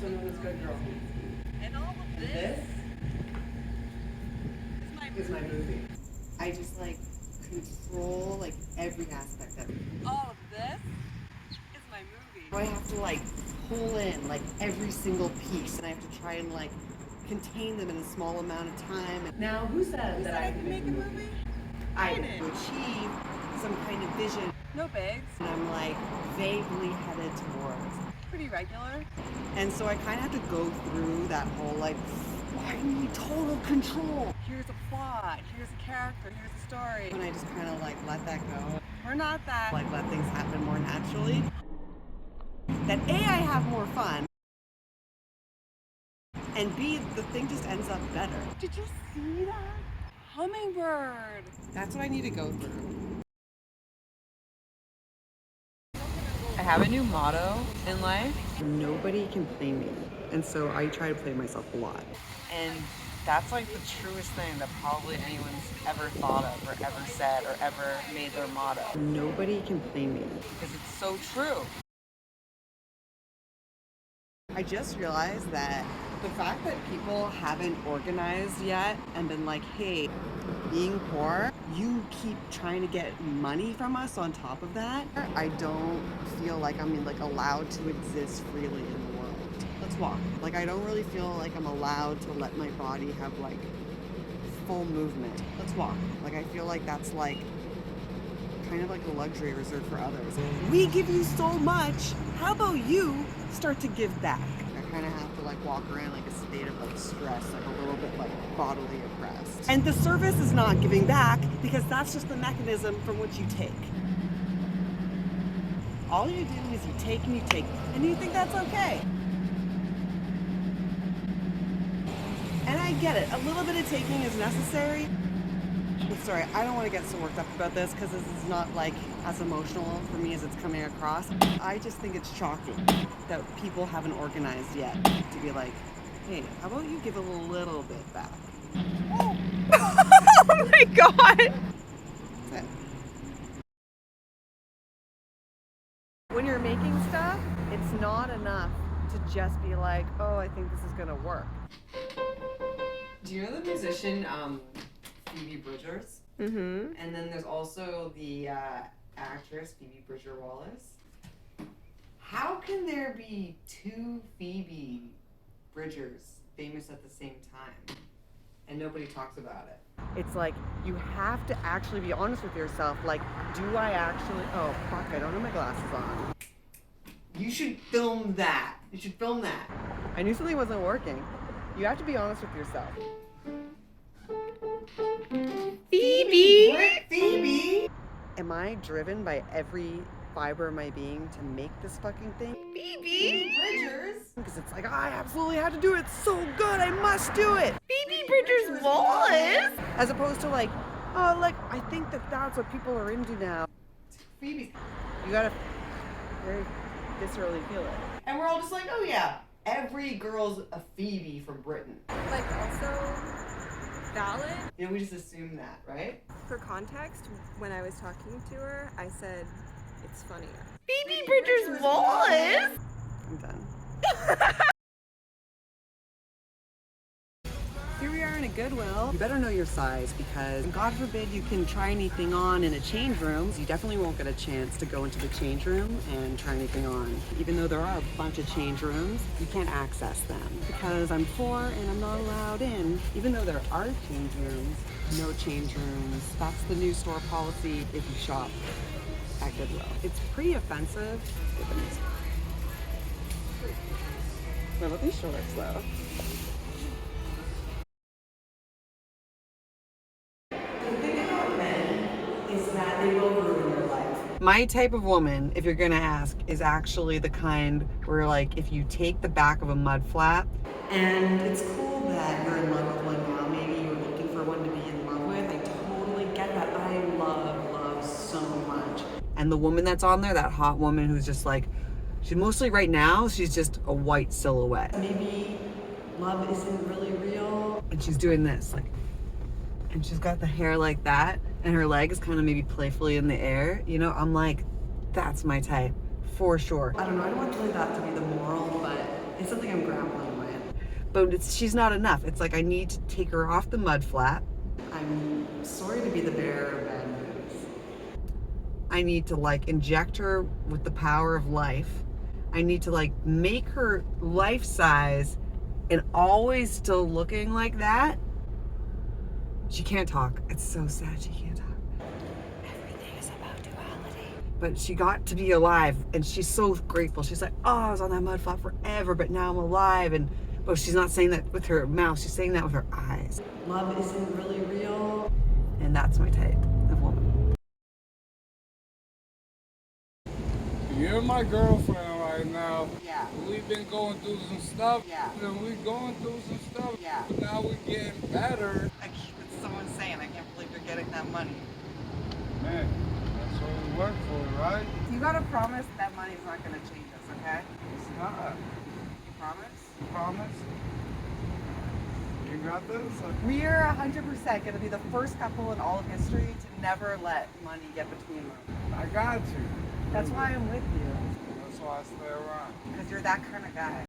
swimming with good girl. And all of This is my movie. I just like control like every aspect of it. all of this is my movie. I have to like pull in like every single piece, and I have to try and like contain them in a small amount of time. Now, who said that I can make a movie? I to achieve some kind of vision, No bigs. and I'm like vaguely headed towards. Pretty regular. And so I kind of have to go through that whole like, I need total control. Here's a plot. Here's a character. Here's a story. And I just kind of like let that go. We're not that. Like let things happen more naturally. That A, I have more fun. And B, the thing just ends up better. Did you see that? Hummingbird. That's what I need to go through. I have a new motto in life. Nobody can play me. And so I try to play myself a lot. And that's like the truest thing that probably anyone's ever thought of or ever said or ever made their motto. Nobody can play me. Because it's so true. I just realized that the fact that people haven't organized yet and been like, hey, being poor, you keep trying to get money from us on top of that. I don't feel like I'm like allowed to exist freely in the world. Let's walk. Like I don't really feel like I'm allowed to let my body have like full movement. Let's walk. Like I feel like that's like kind of like a luxury reserved for others. We give you so much. How about you start to give back? I kind of have to like walk around like a state of like stress, like a little bit like bodily oppressed. And the service is not giving back because that's just the mechanism from which you take. All you do is you take, and you think that's okay. And I get it. A little bit of taking is necessary. Sorry, I don't want to get so worked up about this because this is not like as emotional for me as it's coming across. I just think it's shocking that people haven't organized yet to be like, hey, how about you give a little bit back? Oh my god! That's it. When you're making stuff, it's not enough to just be like, oh, I think this is gonna work. Do you know the musician Phoebe Bridgers? Mm-hmm. And then there's also the actress Phoebe Bridger-Wallace. How can there be two Phoebe Bridgers famous at the same time and nobody talks about it? It's like you have to actually be honest with yourself. Like, do I actually? Oh fuck! I don't have my glasses on. You should film that. You should film that. I knew something wasn't working. You have to be honest with yourself. Phoebe! Phoebe! Am I driven by every fiber of my being to make this fucking thing? Phoebe! Bridgers! Because it's like, I absolutely have to do it. It's so good. I must do it. Phoebe Bridgers Wallace! As opposed to like, oh, like, I think that that's what people are into now. Phoebe. You gotta very viscerally feel it. And we're all just like, oh yeah, every girl's a Phoebe from Britain. Like also valid. You know, we just assume that, right? For context, when I was talking to her, I said it's funnier. Phoebe Bridgers Wallace! I'm done. Here we are in a Goodwill. You better know your size because God forbid you can try anything on in a change room. You definitely won't get a chance to go into the change room and try anything on. Even though there are a bunch of change rooms, you can't access them because I'm poor and I'm not allowed in. Even though there are change rooms, no change rooms. That's the new store policy if you shop at Goodwill. It's pretty offensive. What about these shorts though? My type of woman, if you're gonna ask, is actually the kind where like if you take the back of a mud flap and it's cool that you're in love with one now, maybe you're looking for one to be in love with. I totally get that. I love so much. And the woman that's on there, that hot woman who's just like, she mostly right now, she's just a white silhouette. Maybe love isn't really real. And she's doing this, like, and she's got the hair like that, and her leg is kind of maybe playfully in the air. You know, I'm like, that's my type, for sure. I don't know, I don't want that to be the moral, but It's something I'm grappling with. But she's not enough. It's like I need to take her off the mud flap. I'm sorry to be the bearer of bad news. I need to like inject her with the power of life. I need to like make her life size and always still looking like that. She can't talk. It's so sad she can't talk. Everything is about duality. But she got to be alive and she's so grateful. She's like, oh, I was on that mud flap forever, but now I'm alive. And but she's not saying that with her mouth, she's saying that with her eyes. Love isn't really real. And that's my type of woman. You're my girlfriend right now. Yeah. We've been going through some stuff. Yeah. And we're going through some stuff. Yeah. But now we're getting better. It's someone saying, I can't believe you're getting that money. Man, that's what we work for, right? You gotta promise that money's not gonna change us, okay? It's not. You promise? Promise? You got this? We're 100% gonna be the first couple in all of history to never let money get between them. I got you. That's why I'm with you, That's why I stay around. because you're that kind of guy.